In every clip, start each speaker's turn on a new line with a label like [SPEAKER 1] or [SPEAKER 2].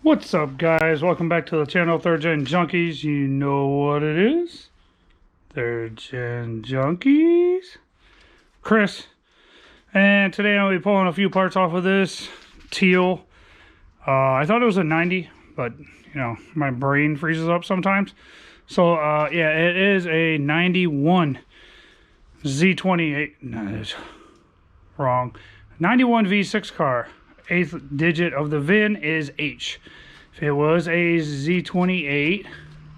[SPEAKER 1] What's up, guys? Welcome back to the channel, Third Gen Junkies. You know what it is. Third Gen Junkies. Chris. And today I'll be pulling a few parts off of this teal. I thought it was a 90, but you know, my brain freezes up sometimes. So yeah, it is a 91 Z28. No, that's wrong. 91 V6 car. 8th digit of the VIN is H. If it was a Z28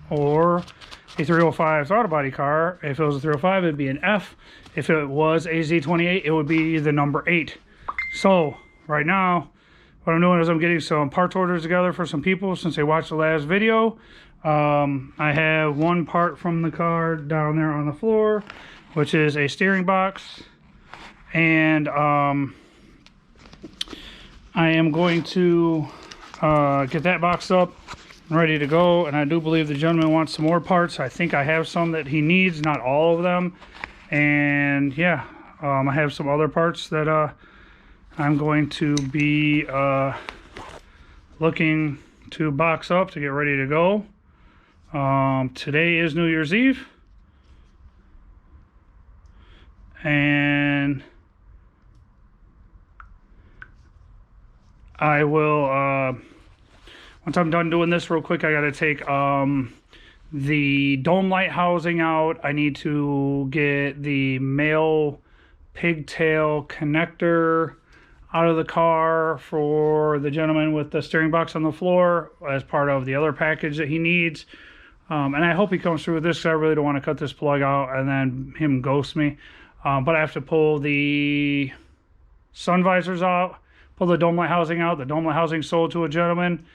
[SPEAKER 1] or a 305 throttle body car, if it was a 305, it'd be an F. If it was a Z28, it would be the number 8. So right now, what I'm doing is I'm getting some parts orders together for some people since they watched the last video. I have one part from the car down there on the floor, which is a steering box, and I am going to get that boxed up and ready to go. And I do believe the gentleman wants some more parts. I think I have some that he needs, not all of them. And yeah, I have some other parts that I'm going to be looking to box up to get ready to go. Today is New Year's Eve. And I will, once I'm done doing this real quick, I got to take the dome light housing out. I need to get the male pigtail connector out of the car for the gentleman with the steering box on the floor as part of the other package that he needs. And I hope he comes through with this because I really don't want to cut this plug out and then him ghost me. But I have to pull the sun visors out. Pull the dome light housing out. The dome light housing sold to a gentleman.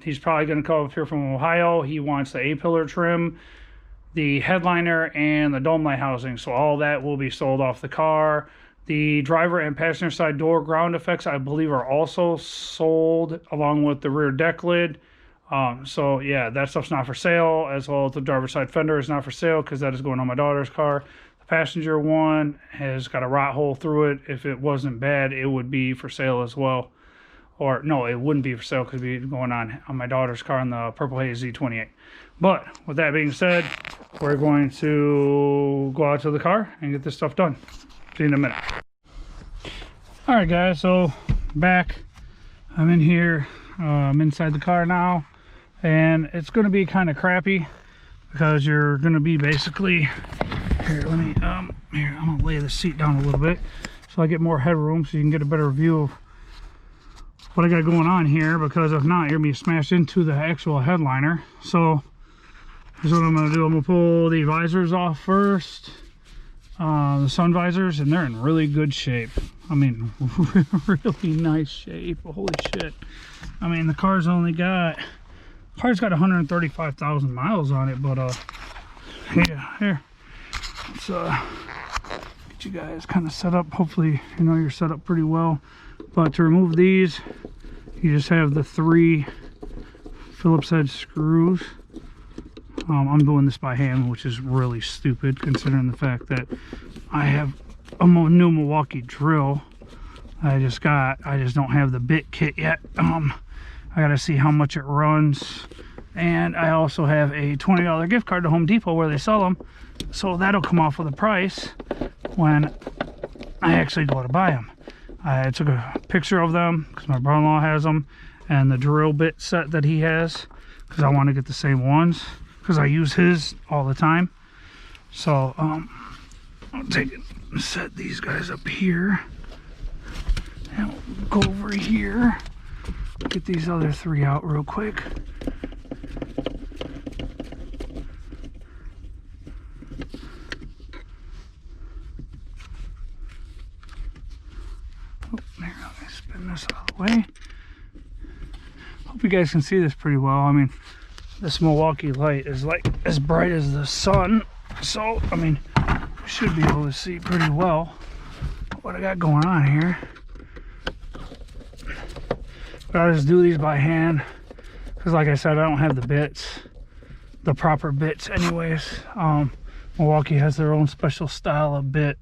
[SPEAKER 1] He's probably going to come up here from Ohio. He wants the A-pillar trim, the headliner, and the dome light housing. So all that will be sold off the car. The driver and passenger side door ground effects, I believe, are also sold along with the rear deck lid. So yeah, that stuff's not for sale, as well as the driver's side fender is not for sale because that is going on my daughter's car. Passenger one has got a rot hole through it. If it wasn't bad, it would be for sale as well. Or no, it wouldn't be for sale because it'd be going on my daughter's car on the Purple Haze Z28. But with that being said, we're going to go out to the car and get this stuff done. See you in a minute. All right, guys, so back. I'm in here. I'm inside the car now, and it's going to be kind of crappy because you're going to be basically here. Let me here, I'm gonna lay the seat down a little bit so I get more headroom so you can get a better view of what I got going on here, because if not, you're gonna be smashed into the actual headliner. So here's what I'm gonna do. I'm gonna pull the visors off first, the sun visors, and they're in really good shape. I mean, really nice shape. Holy shit. I mean, the car's got 135,000 miles on it, but yeah, here, let's get you guys kind of set up. Hopefully you know you're set up pretty well. But to remove these, you just have the 3 Phillips head screws. I'm doing this by hand, which is really stupid considering the fact that I have a new Milwaukee drill I just don't have the bit kit yet. I gotta see how much it runs. And I also have a $20 gift card to Home Depot where they sell them, so that'll come off of the price when I actually go to buy them. I took a picture of them because my brother-in-law has them, and the drill bit set that he has, because I want to get the same ones because I use his all the time. So I'll take it and set these guys up here, and we'll go over here, get these other 3 out real quick. This out of the way. Hope you guys can see this pretty well. I mean, this Milwaukee light is like as bright as the sun, so I mean, you should be able to see pretty well what I got going on here. But I just do these by hand because, like I said, I don't have the bits, the proper bits anyways. Milwaukee has their own special style of bit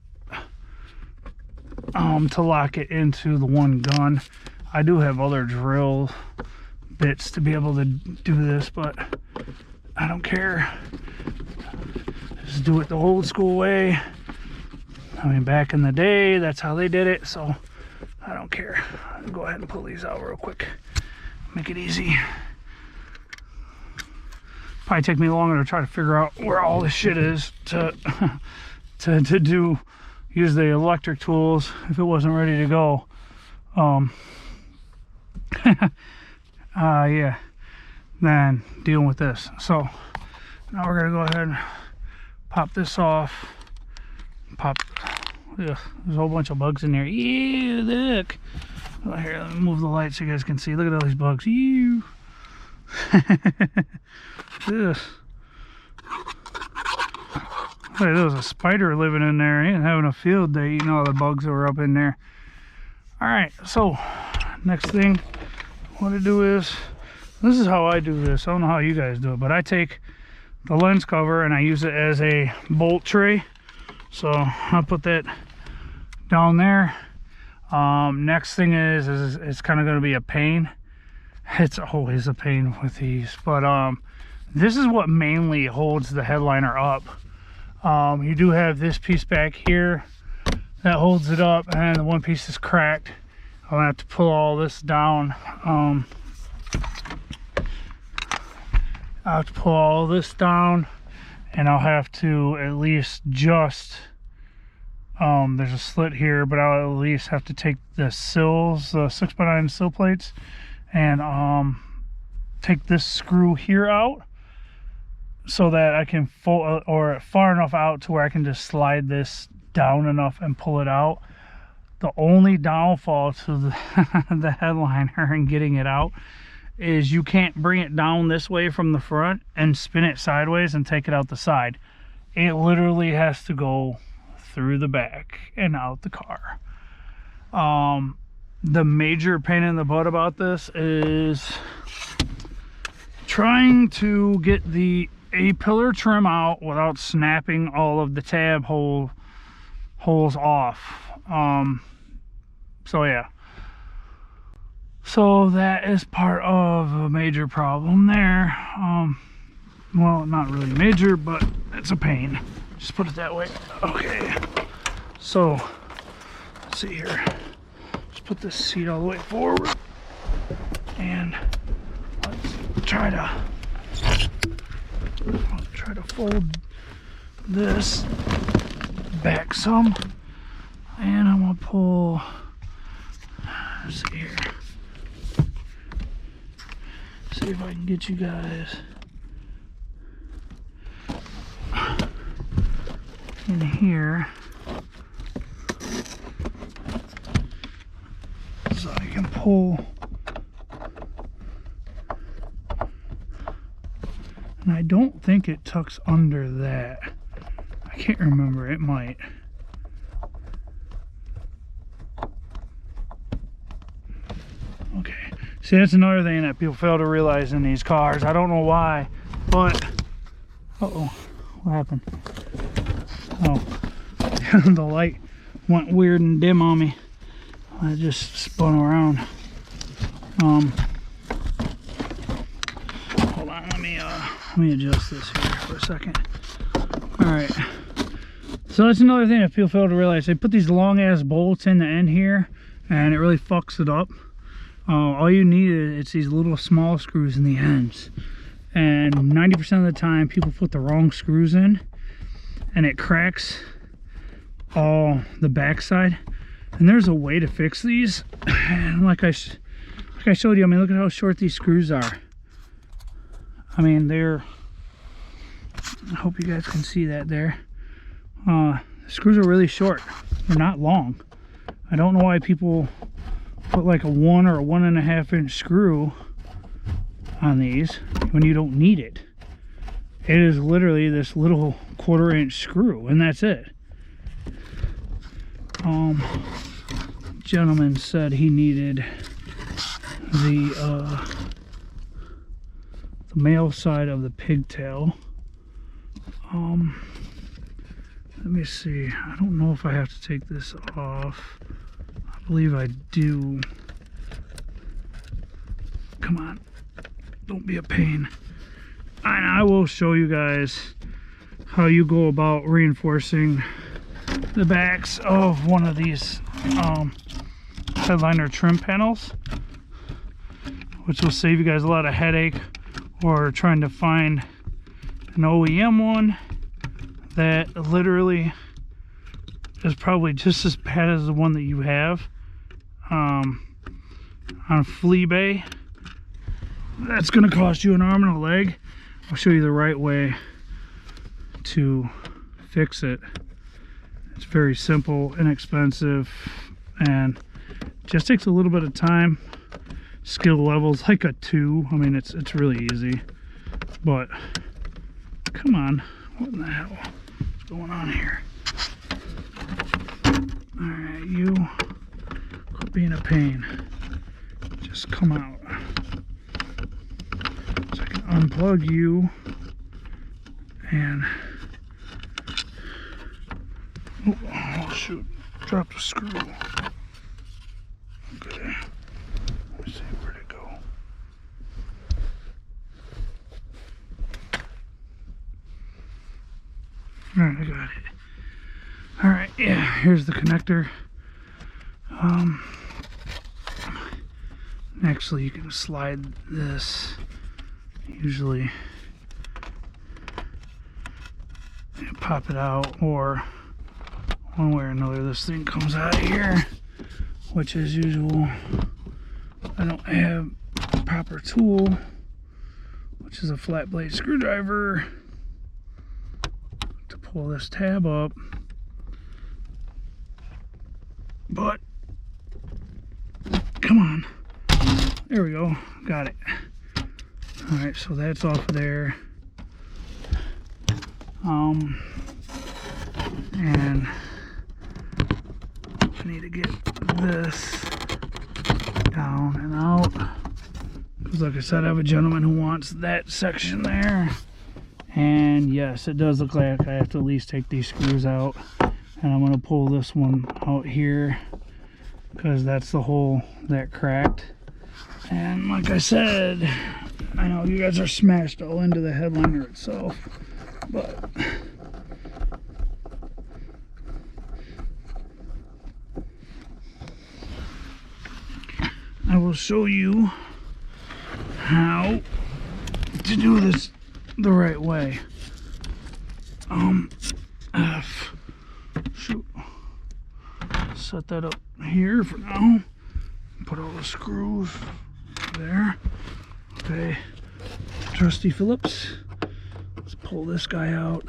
[SPEAKER 1] to lock it into the one gun. I do have other drills bits to be able to do this, but I don't care. Just do it the old school way. I mean, back in the day, that's how they did it, so I don't care. I'll go ahead and pull these out real quick. Make it easy. Probably take me longer to try to figure out where all this shit is to use the electric tools if it wasn't ready to go. Yeah, then dealing with this. So now we're gonna go ahead and pop this off. Ugh, there's a whole bunch of bugs in there. Ew, look. Oh, here, let me move the light so you guys can see. Look at all these bugs. Ew. This. Hey, there was a spider living in there. He ain't having a field day eating all the bugs that were up in there. Alright, so next thing I want to do is, this is how I do this. I don't know how you guys do it, but I take the lens cover and I use it as a bolt tray. So I'll put that down there. Next thing is it's kind of going to be a pain. It's always a pain with these, but this is what mainly holds the headliner up. You do have this piece back here that holds it up, and the one piece is cracked. I'll have to pull all this down. I'll have to pull all this down, and I'll have to at least just there's a slit here, but I'll at least have to take the sills, the 6x9 sill plates, and take this screw here out so that I can fold, or far enough out to where I can just slide this down enough and pull it out. The only downfall to the headliner and getting it out is you can't bring it down this way from the front and spin it sideways and take it out the side. It literally has to go through the back and out the car. The major pain in the butt about this is trying to get the A-pillar trim out without snapping all of the tab holes off. So yeah, so that is part of a major problem there. Well, not really major, but it's a pain, just put it that way. Okay, so let's see here. Just put this seat all the way forward, and let's try to fold this back some, and I'm gonna pull, let's see here, see if I can get you guys in here so I can pull. And I don't think it tucks under that. I can't remember, it might. Okay, see, that's another thing that people fail to realize in these cars. I don't know why, but uh-oh, what happened? Oh, the light went weird and dim on me. I just spun around. Hold on, let me adjust this here for a second. All right, so that's another thing that people fail to realize. They put these long ass bolts in the end here, and it really fucks it up. All you need is it's these little small screws in the ends, and 90% of the time people put the wrong screws in and it cracks all the backside. And there's a way to fix these, and like I showed you, I mean, look at how short these screws are. I mean, they're, I hope you guys can see that there. The screws are really short, they're not long. I don't know why people put like a 1 or a 1.5 inch screw on these when you don't need it. It is literally this little 1/4 inch screw, and that's it. Gentleman said he needed the male side of the pigtail. Let me see, I don't know if I have to take this off. I believe I do. Come on. don't be a pain. And I will show you guys how you go about reinforcing the backs of one of these headliner trim panels, which will save you guys a lot of headache or trying to find an OEM one that literally is probably just as bad as the one that you have on Fleabay. That's going to cost you an arm and a leg. I'll show you the right way to fix it. It's very simple, inexpensive, and just takes a little bit of time. Skill level's like a 2. I mean, it's really easy, but come on, what in the hell is going on here? All right, you quit being a pain. Just come out. So I can unplug you and oh shoot, dropped a screw. Okay, let me see, where'd it go? All right, I got it. All right, yeah, here's the connector. Actually, you can slide this. Usually, you pop it out, or one way or another, this thing comes out of here, which as usual, I don't have a proper tool, which is a flat blade screwdriver, to pull this tab up. But come on, there we go, got it. All right, so that's off of there. And I need to get this down and out, because like I said, I have a gentleman who wants that section there. And yes, it does look like I have to at least take these screws out, and I'm going to pull this one out here because that's the hole that cracked. And like I said, I know you guys are smashed all into the headliner itself, but I will show you how to do this the right way. Shoot. Set that up here for now. Put all the screws there. Okay. Trusty Phillips. Let's pull this guy out.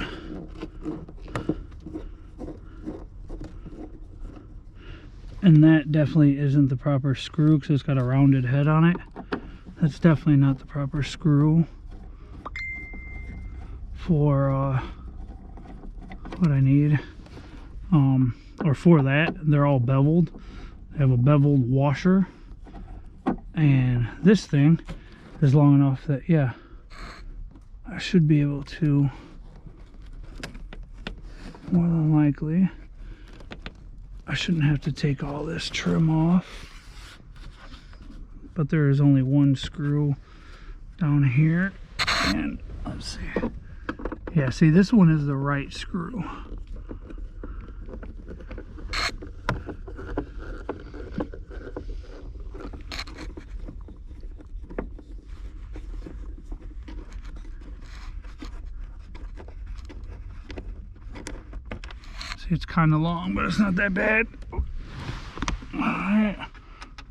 [SPEAKER 1] And that definitely isn't the proper screw because it's got a rounded head on it. That's definitely not the proper screw for what I need. Or for that, they're all beveled. They have a beveled washer. And this thing is long enough that, yeah, I should be able to, more than likely, I shouldn't have to take all this trim off. But there is only one screw down here. And let's see. Yeah, see, this one is the right screw. It's kind of long, but it's not that bad. Alright,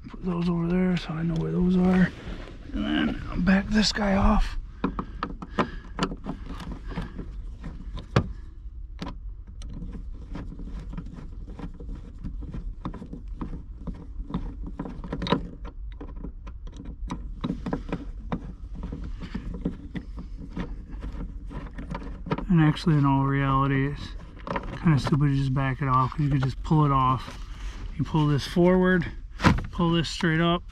[SPEAKER 1] put those over there so I know where those are. And then I'll back this guy off. And actually, in all reality, it's kind of stupid to just back it off, because you could just pull it off. You pull this forward, pull this straight up.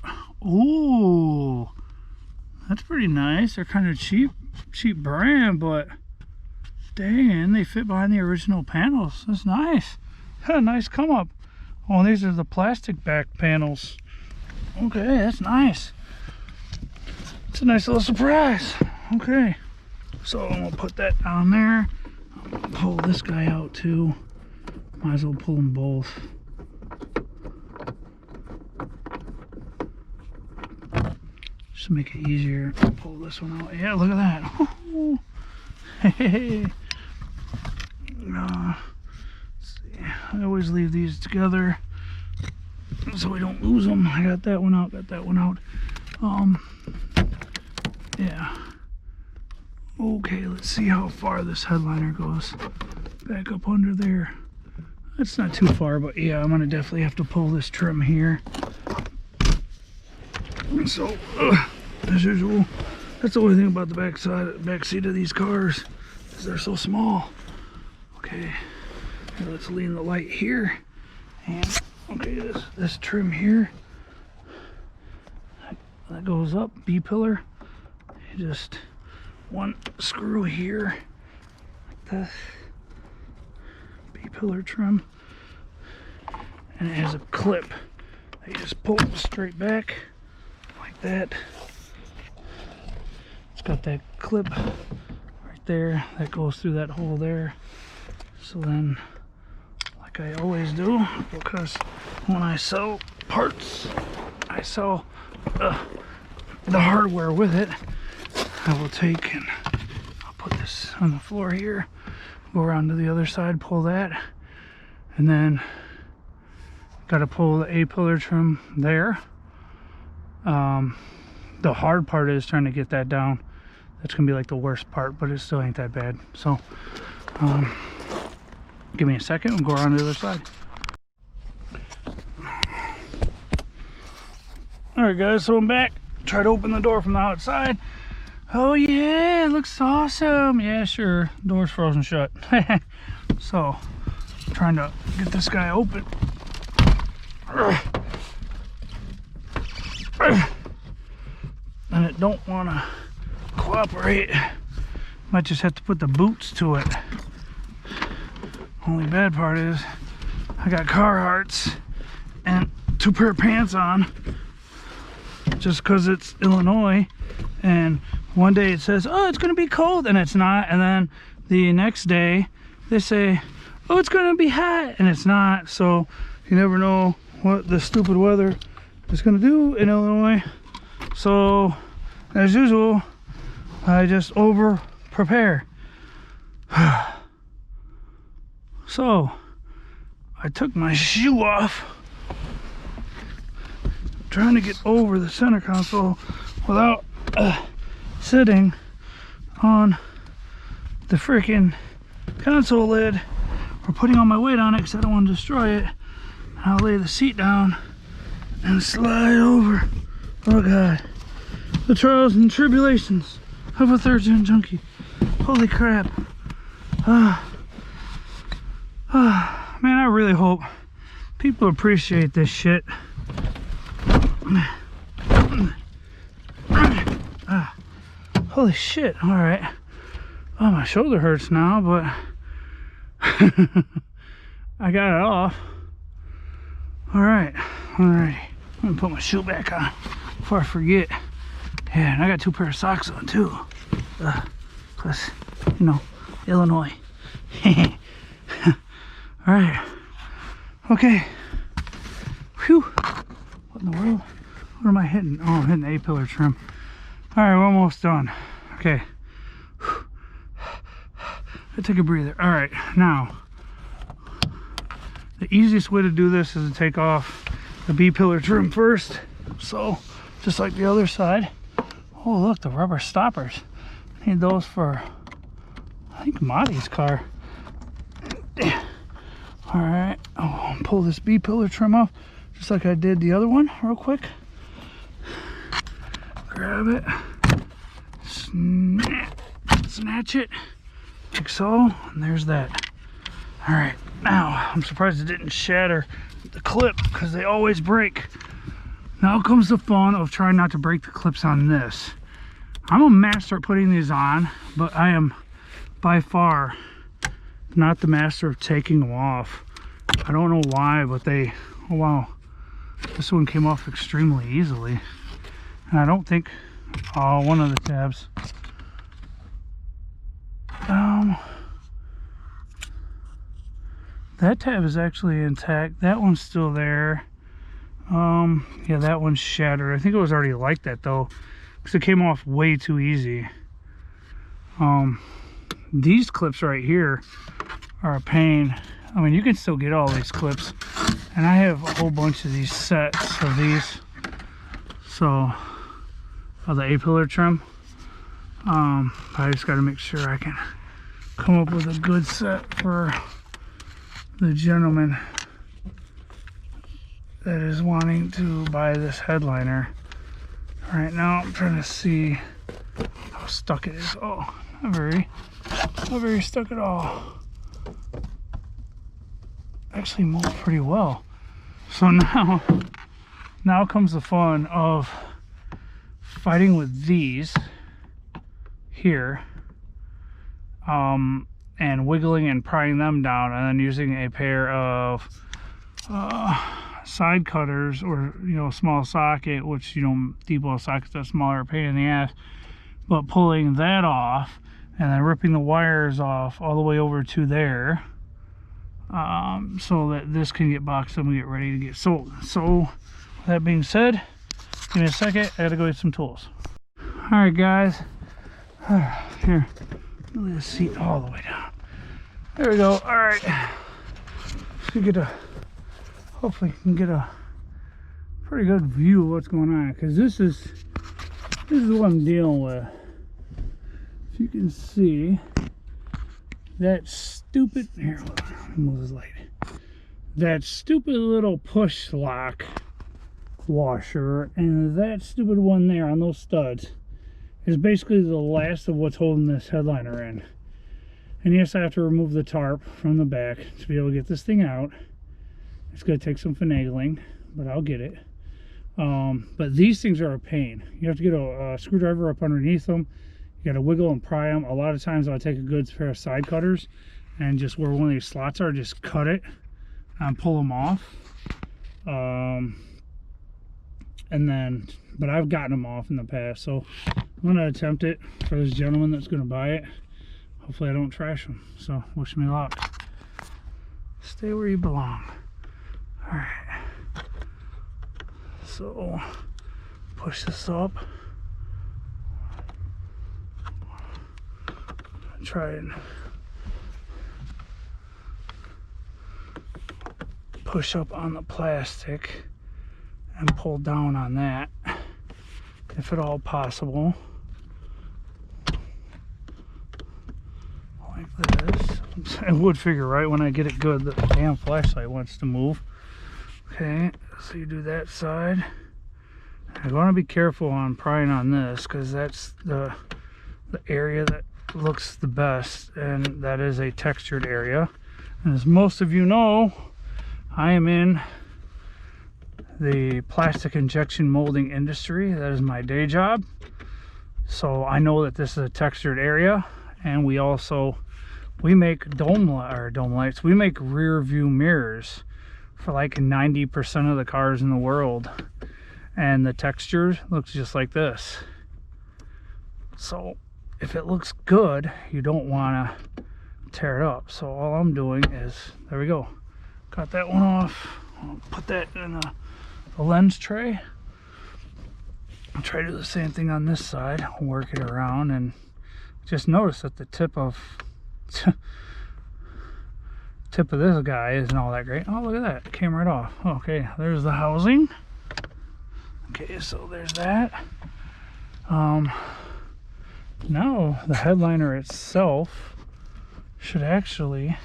[SPEAKER 1] Ooh, that's pretty nice. They're kind of cheap brand, but dang, they fit behind the original panels. That's nice. Had a nice come up. Oh, these are the plastic back panels. Okay, that's nice. It's a nice little surprise. Okay, so I'm gonna put that down there. I'm gonna pull this guy out too. Might as well pull them both. Just to make it easier, I'll pull this one out. Yeah, look at that. Hey. Let's see. I always leave these together so we don't lose them. I got that one out, got that one out. Yeah. Okay, let's see how far this headliner goes. Back up under there. That's not too far, but yeah, I'm gonna definitely have to pull this trim here. So, as usual, that's the only thing about the back seat of these cars, is they're so small. Okay, now let's lean the light here, and okay, this trim here that goes up, B pillar. Just one screw here, like this, B pillar trim, and it has a clip that you just pull straight back like that. It's got that clip right there that goes through that hole there. So then, like I always do, because when I sell parts, I sell the hardware with it. I will take and I'll put this on the floor here, go around to the other side, pull that, and then got to pull the A-pillar trim there. The hard part is trying to get that down. That's gonna be like the worst part, but it still ain't that bad. So give me a second and go around to the other side. Alright guys, so I'm back. Try to open the door from the outside. Oh yeah, it looks awesome. Yeah, sure, door's frozen shut. So trying to get this guy open. And it don't want to cooperate. Might just have to put the boots to it. Only bad part is I got Carhartts and 2 pair of pants on, just because it's Illinois, and one day it says, oh, it's gonna be cold, and it's not, and then the next day they say, oh, it's gonna be hot, and it's not. So you never know what the stupid weather is gonna do in Illinois. So as usual, I just over prepare. So I took my shoe off, trying to get over the center console without sitting on the freaking console lid or putting all my weight on it, because I don't want to destroy it. I'll lay the seat down and slide over. Oh god, the trials and tribulations of a third-gen junkie. Holy crap. Man, I really hope people appreciate this shit. Holy shit, alright. Oh, my shoulder hurts now, but I got it off. Alright, alrighty. I'm gonna put my shoe back on before I forget. Yeah, and I got 2 pair of socks on too. Plus, you know, Illinois. Alright. Okay. Whew. What in the world? What am I hitting? Oh, I'm hitting the A-pillar trim. Alright, we're almost done. Okay. I take a breather. Alright, now the easiest way to do this is to take off the B-pillar trim first. So, just like the other side. Oh, look, the rubber stoppers. I need those for, I think, Marty's car. Alright, I'll pull this B-pillar trim off just like I did the other one real quick. Grab it, snatch it, like so, and there's that. Alright, now, I'm surprised it didn't shatter the clip, because they always break. Now comes the fun of trying not to break the clips on this. I'm a master at putting these on, but I am by far not the master of taking them off. I don't know why, but they, oh wow, this one came off extremely easily. And I don't think one of the tabs. That tab is actually intact. That one's still there. Yeah, that one's shattered. I think it was already like that though, because it came off way too easy. These clips right here are a pain. I mean, you can still get all these clips, and I have a whole bunch of these sets of these. So, the A-pillar trim. I just got to make sure I can come up with a good set for the gentleman that is wanting to buy this headliner. Right now, I'm trying to see how stuck it is. Oh, not very stuck at all. Actually moved pretty well. So now comes the fun of fighting with these here, and wiggling and prying them down, and then using a pair of side cutters, or small socket, which deep well sockets are smaller, pain in the ass, but pulling that off and then ripping the wires off all the way over to there, so that this can get boxed up and get ready to get sold. So with that being said, give me a second, I gotta go get some tools. All right guys, here, lay the seat all the way down. There we go. All right, so hopefully you can get a pretty good view of what's going on, because this is what I'm dealing with. If you can see that stupid, here, let me move this light. That stupid little push lock washer and that stupid one there on those studs is basically the last of what's holding this headliner in. And yes, I have to remove the tarp from the back to be able to get this thing out. It's going to take some finagling, but I'll get it. But these things are a pain. You have to get a screwdriver up underneath them. You got to wiggle and pry them. A lot of times I'll take a good pair of side cutters and just where one of these slots are, just cut it and pull them off. But I've gotten them off in the past, so I'm going to attempt it for this gentleman that's going to buy it. Hopefully I don't trash them. So wish me luck. Stay where you belong. All right. So push this up. Try and push up on the plastic and pull down on that, if at all possible, like this. I would figure right when I get it good, the damn flashlight wants to move. Okay, so you do that side. I want to be careful on prying on this, because that's the area that looks the best, and that is a textured area. And as most of you know, I am in the plastic injection molding industry. That is my day job, so I know that this is a textured area. And we make dome lights. We make rear view mirrors for like 90% of the cars in the world, and the texture looks just like this. So if it looks good, you don't want to tear it up. So all I'm doing is, there we go, got that one off. I'll put that in a lens tray. I'll try to do the same thing on this side. I'll work it around, and just notice that the tip of this guy isn't all that great. Oh, look at that, it came right off. Okay, there's the housing. Okay, so there's that. Now the headliner itself should actually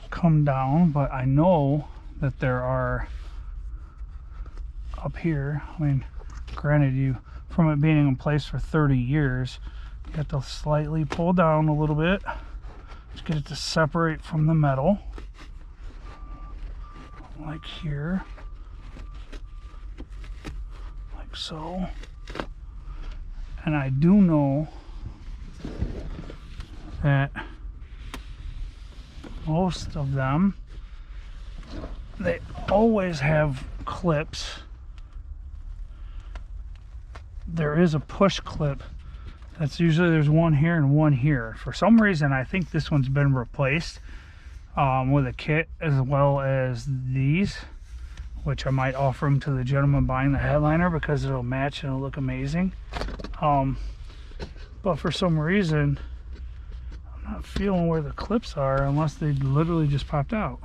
[SPEAKER 1] come down, but I know that there are up here, I mean, granted, from it being in place for 30 years, you have to slightly pull down a little bit to get it to separate from the metal, like here, like so. And I do know that most of them, they always have clips there is a push clip. That's usually, there's one here and one here. For some reason, I think this one's been replaced with a kit, as well as these, which I might offer them to the gentleman buying the Headliner because it'll match and it'll look amazing. But for some reason, I'm not feeling where the clips are unless they literally just popped out.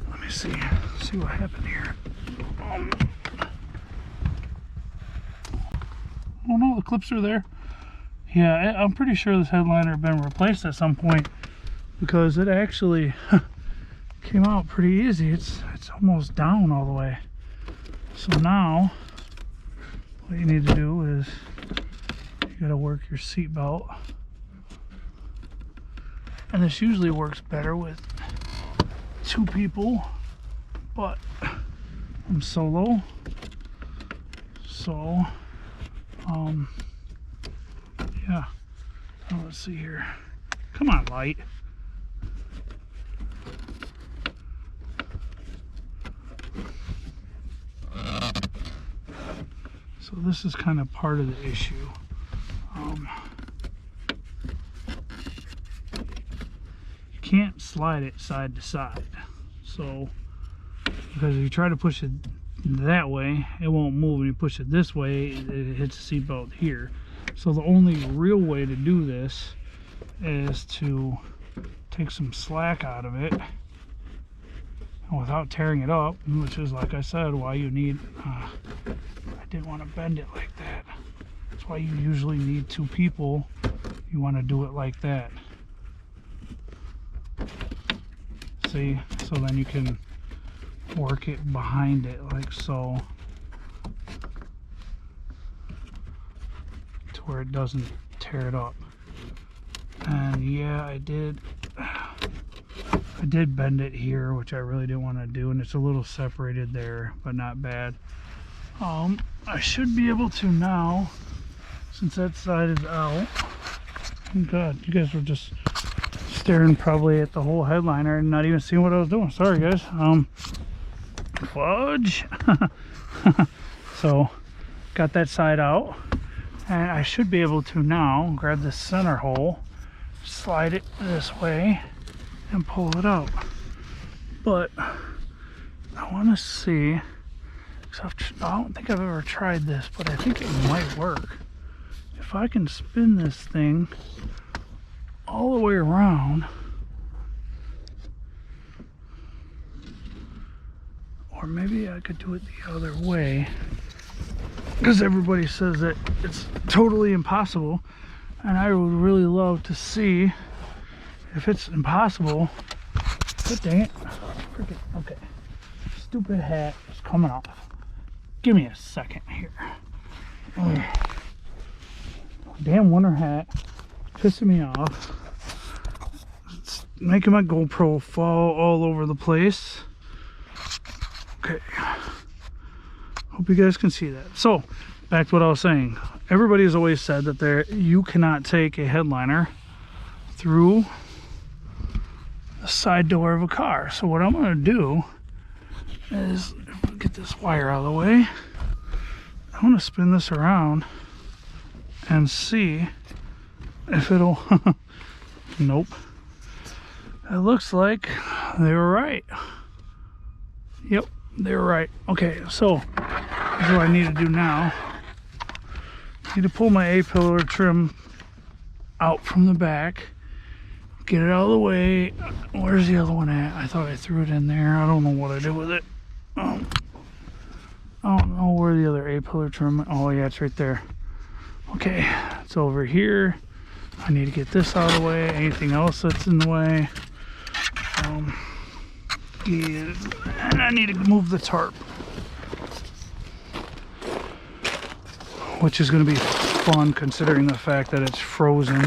[SPEAKER 1] Let me see what happened here. Oh no, the clips are there. Yeah, I'm pretty sure this Headliner had been replaced at some point because it actually came out pretty easy. It's almost down all the way. So now what you need to do is you gotta work your seat belt. And this usually works better with 2 people, but I'm solo. So yeah. Oh, let's see here. Come on, light. So this is kind of part of the issue. You can't slide it side to side. So, because if you try to push it that way, it won't move. When you push it this way, it hits the seatbelt here. So the only real way to do this is to take some slack out of it without tearing it up, which is, like I said, why you need, I didn't want to bend it like that. That's why you usually need 2 people. You want to do it like that. See? So then you can work it behind it like so, to where it doesn't tear it up. And yeah, I did bend it here, which I really didn't want to do, and it's a little separated there, but not bad. I should be able to now, since that side is out. Oh God, you guys were just staring probably at the whole Headliner and not even seeing what I was doing. Sorry guys. Fudge. So got that side out, and I should be able to now grab the center hole, slide it this way, and pull it out. But I want to see, because I don't think I've ever tried this, but I think it might work. If I can spin this thing all the way around, or maybe I could do it the other way, because everybody says that it's totally impossible, and I would really love to see if it's impossible. But dang it, freaking, okay, stupid hat is coming off. Give me a second here. Damn winter hat, pissing me off. It's making my GoPro fall all over the place. Okay, hope you guys can see that. So back to what I was saying, everybody has always said that you cannot take a Headliner through the side door of a car. So what I'm going to do is, get this wire out of the way, I'm going to spin this around and see if it'll nope, it looks like they were right. Yep, they were right. Okay, so here's what I need to do now. I need to pull my A-pillar trim out from the back, get it out of the way. Where's the other one at? I thought I threw it in there. I don't know what I did with it. I don't know where the other A-pillar trim. Oh yeah, it's right there. Okay, it's over here. I need to get this out of the way. Anything else that's in the way. And I need to move the tarp, which is going to be fun considering the fact that it's frozen.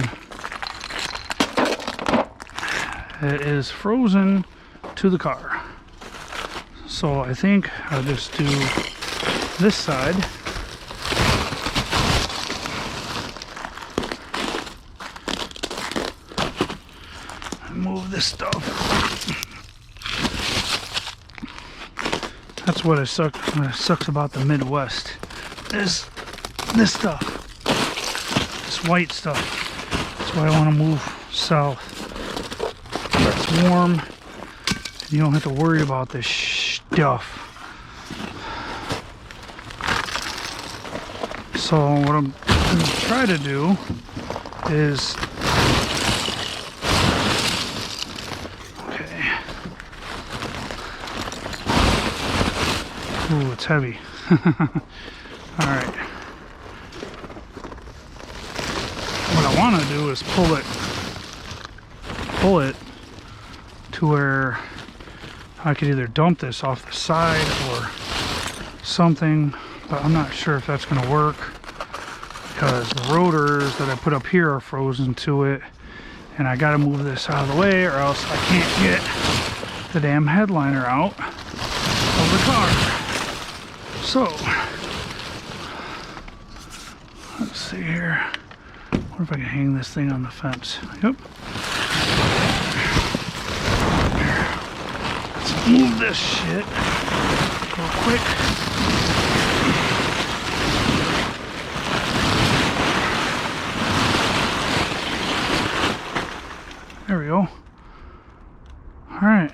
[SPEAKER 1] It is frozen to the car. So I think I'll just do this side. Move this stuff. That's what sucks about the Midwest, is this stuff, this white stuff. That's why I want to move south. It's warm. You don't have to worry about this stuff. So what I'm going to try to do is, okay. Ooh, it's heavy. All right. What I want to do is pull it to where I could either dump this off the side or something, but I'm not sure if that's going to work because the rotors that I put up here are frozen to it, and I got to move this out of the way or else I can't get the damn headliner out of the car. So let's see here. What if I can hang this thing on the fence? Yep. Let's move this shit real quick. There we go. Alright.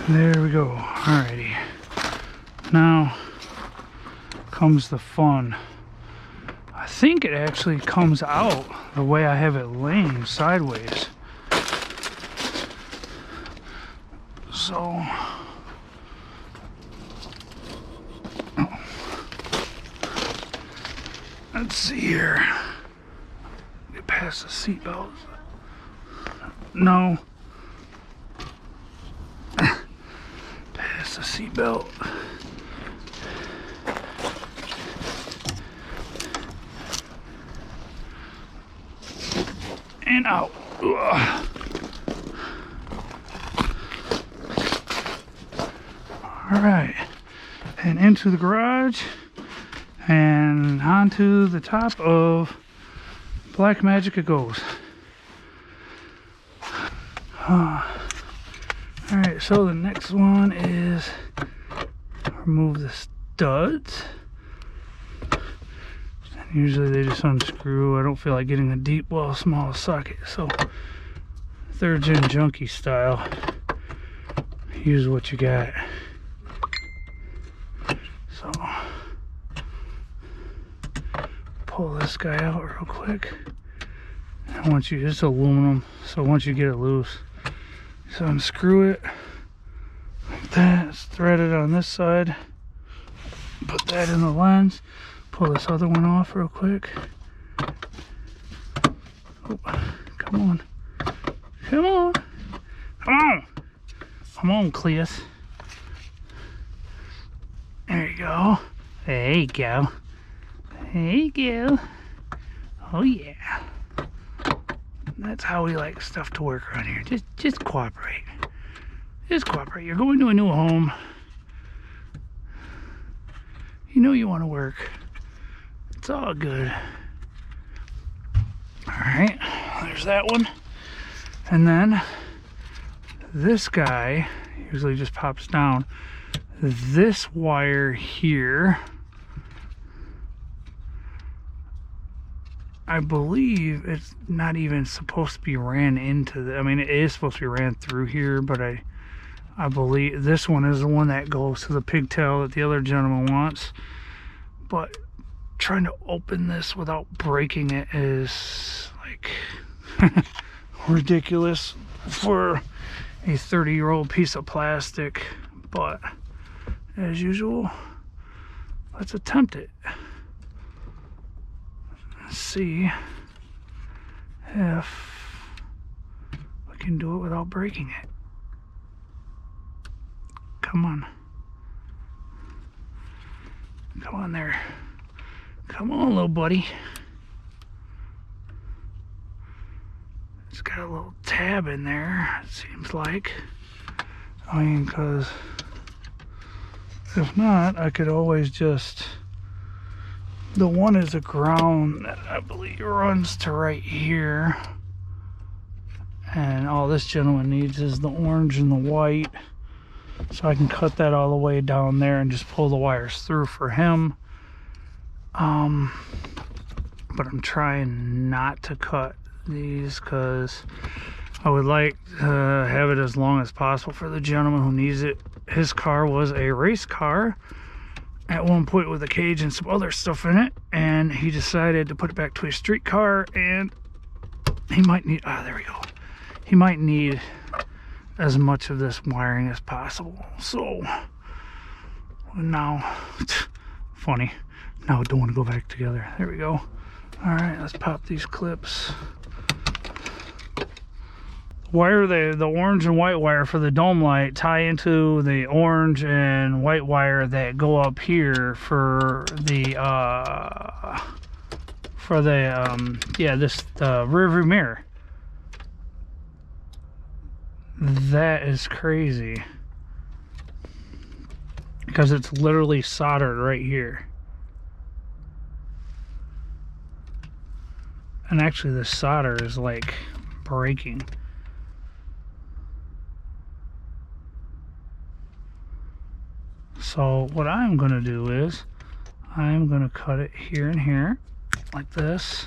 [SPEAKER 1] There we go. Alrighty. Now comes the fun. I think it actually comes out the way I have it laying sideways. So let's see here. Get past the seatbelt. No. Past the seatbelt. And out. Ugh. All right, and into the garage and onto the top of Black Magic it goes. All right, so the next one is remove the studs. Usually they just unscrew. I don't feel like getting a deep well small socket, so 3rd gen junkie style, use what you got. So pull this guy out real quick, and once you, it's aluminum, so once you get it loose, just unscrew it like that. It's threaded on this side. Put that in the lens. Pull this other one off real quick. Oh, come on. Come on. Come on. Come on, Cleus. There you go. There you go. There you go. Oh yeah. That's how we like stuff to work around here. Just cooperate. Just cooperate. You're going to a new home. You know you want to work. It's all good. Alright, there's that one. And then this guy usually just pops down. This wire here, I believe it's not even supposed to be ran into the, I mean it is supposed to be ran through here, but I believe this one is the one that goes to the pigtail that the other gentleman wants. But trying to open this without breaking it is like ridiculous for a 30-year-old piece of plastic, but as usual, let's attempt it. Let's see if we can do it without breaking it. Come on. Come on there. Come on, little buddy. It's got a little tab in there, it seems like. I mean, because if not, I could always just... The one is a ground that I believe runs to right here. And all this gentleman needs is the orange and the white. So I can cut that all the way down there and just pull the wires through for him. But I'm trying not to cut these because I would like to have it as long as possible for the gentleman who needs it. His car was a race car at one point with a cage and some other stuff in it, and he decided to put it back to a street car, and he might need, there we go. He might need as much of this wiring as possible. So now, funny, now I don't want to go back together. There we go. All right, let's pop these clips. Wire, the orange and white wire for the dome light tie into the orange and white wire that go up here for the rear view mirror. That is crazy because it's literally soldered right here. And actually the solder is like breaking. So what I'm going to do is I'm going to cut it here and here like this.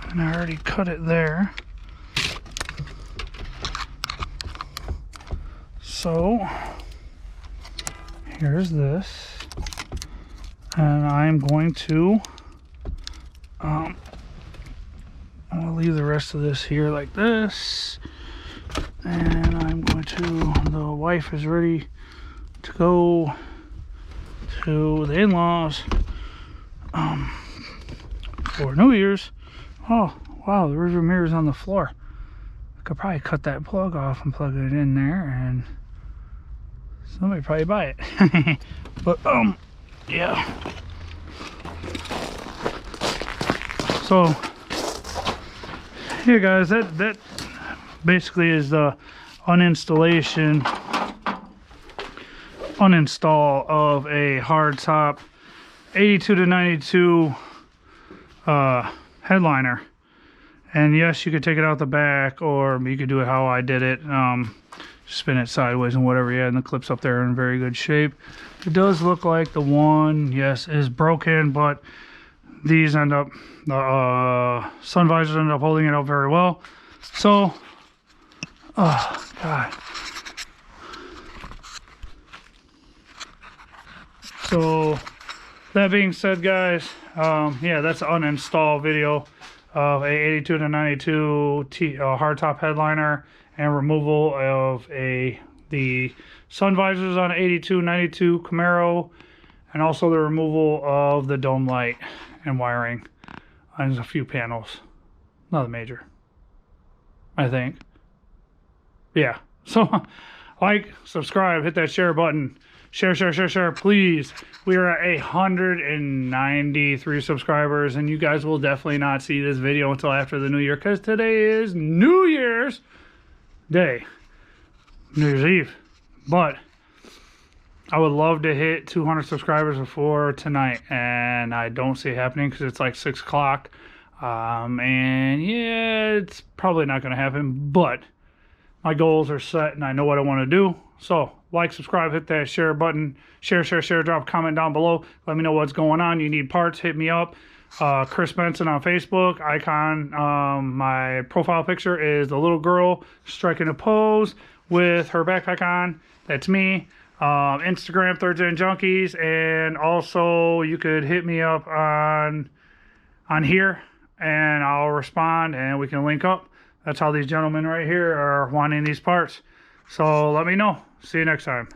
[SPEAKER 1] And I already cut it there. So here's this. And I'm going to I'll leave the rest of this here like this. And I'm going to, the wife is ready to go to the in-laws for New Year's. Oh, wow, the rearview mirror is on the floor. I could probably cut that plug off and plug it in there, and somebody probably buy it. But, yeah. So, here guys, that basically is the uninstall of a hardtop 82 to 92 headliner. And yes, you could take it out the back, or you could do it how I did it, spin it sideways and whatever. Yeah, and the clips up there are in very good shape. It does look like the one, yes, is broken, but these end up, the sun visors end up holding it up very well. So, oh god. So that being said, guys, yeah, that's an uninstall video of a 82 to 92 hardtop headliner and removal of the sun visors on 82 92 Camaro, and also the removal of the dome light and wiring. There's a few panels, nothing major, I think. Yeah, so like, subscribe, hit that share button, share, please. We are at 193 subscribers, and you guys will definitely not see this video until after the new year, because today is New Year's Day, New Year's Eve. But I would love to hit 200 subscribers before tonight, and I don't see it happening because it's like 6 o'clock. And yeah, it's probably not going to happen, but my goals are set and I know what I want to do. So like, subscribe, hit that share button, share, drop a comment down below. Let me know what's going on. You need parts, hit me up. Chris Benson on Facebook. Icon, my profile picture is the little girl striking a pose with her backpack on. That's me. Instagram, Third Gen Junkies, and also you could hit me up on here and I'll respond and we can link up. That's how these gentlemen right here are wanting these parts. So let me know. See you next time.